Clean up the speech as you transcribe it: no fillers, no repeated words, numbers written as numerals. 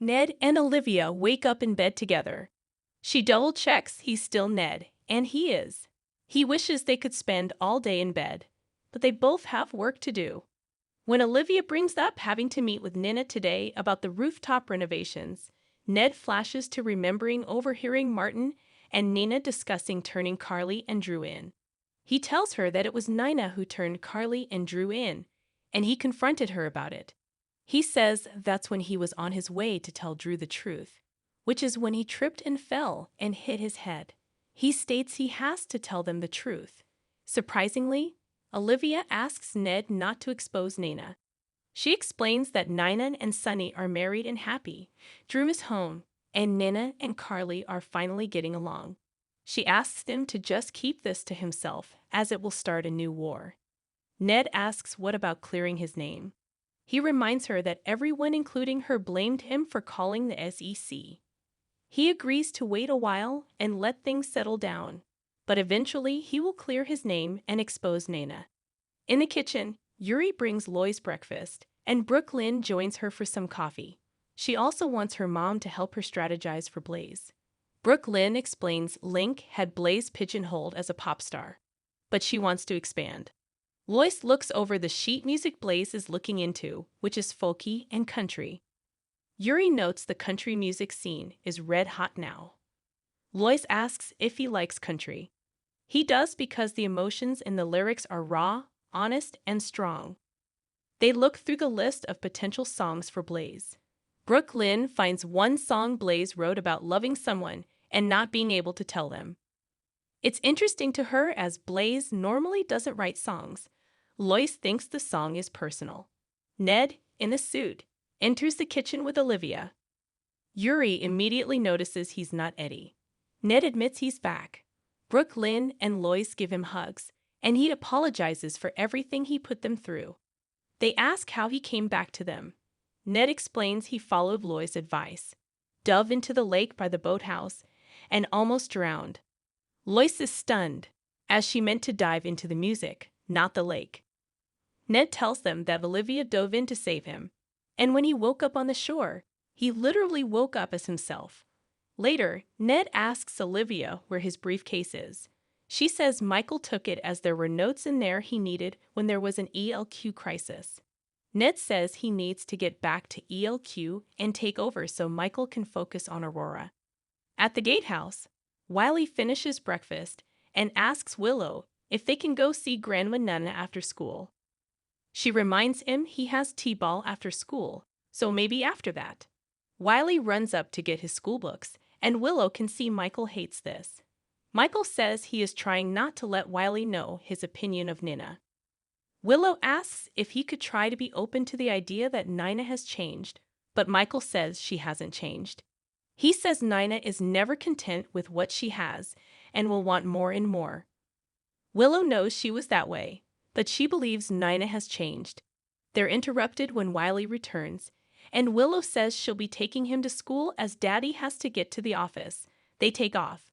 Ned and Olivia wake up in bed together. She double-checks he's still Ned, and he is. He wishes they could spend all day in bed, but they both have work to do. When Olivia brings up having to meet with Nina today about the rooftop renovations, Ned flashes to remembering overhearing Martin and Nina discussing turning Carly and Drew in. He tells her that it was Nina who turned Carly and Drew in, and he confronted her about it. He says that's when he was on his way to tell Drew the truth, which is when he tripped and fell and hit his head. He states he has to tell them the truth. Surprisingly, Olivia asks Ned not to expose Nina. She explains that Nina and Sonny are married and happy, Drew is home, and Nina and Carly are finally getting along. She asks him to just keep this to himself, as it will start a new war. Ned asks what about clearing his name. He reminds her that everyone, including her, blamed him for calling the SEC. He agrees to wait a while and let things settle down, but eventually he will clear his name and expose Nina. In the kitchen, Yuri brings Lois breakfast, and Brooklyn joins her for some coffee. She also wants her mom to help her strategize for Blaze. Brooklyn explains Link had Blaze pigeonholed as a pop star, but she wants to expand. Lois looks over the sheet music Blaze is looking into, which is folky and country. Yuri notes the country music scene is red hot now. Lois asks if he likes country. He does because the emotions in the lyrics are raw, honest, and strong. They look through the list of potential songs for Blaze. Brooklyn finds one song Blaze wrote about loving someone and not being able to tell them. It's interesting to her as Blaze normally doesn't write songs. Lois thinks the song is personal. Ned, in a suit, enters the kitchen with Olivia. Yuri immediately notices he's not Eddie. Ned admits he's back. Brooklyn and Lois give him hugs, and he apologizes for everything he put them through. They ask how he came back to them. Ned explains he followed Lois' advice, dove into the lake by the boathouse, and almost drowned. Lois is stunned, as she meant to dive into the music, not the lake. Ned tells them that Olivia dove in to save him, and when he woke up on the shore, he literally woke up as himself. Later, Ned asks Olivia where his briefcase is. She says Michael took it as there were notes in there he needed when there was an ELQ crisis. Ned says he needs to get back to ELQ and take over so Michael can focus on Aurora. At the gatehouse, Wiley finishes breakfast and asks Willow if they can go see Grandma Nana after school. She reminds him he has t-ball after school, so maybe after that. Wiley runs up to get his school books, and Willow can see Michael hates this. Michael says he is trying not to let Wiley know his opinion of Nina. Willow asks if he could try to be open to the idea that Nina has changed, but Michael says she hasn't changed. He says Nina is never content with what she has and will want more and more. Willow knows she was that way, but she believes Nina has changed. They're interrupted when Wiley returns, and Willow says she'll be taking him to school as Daddy has to get to the office. They take off.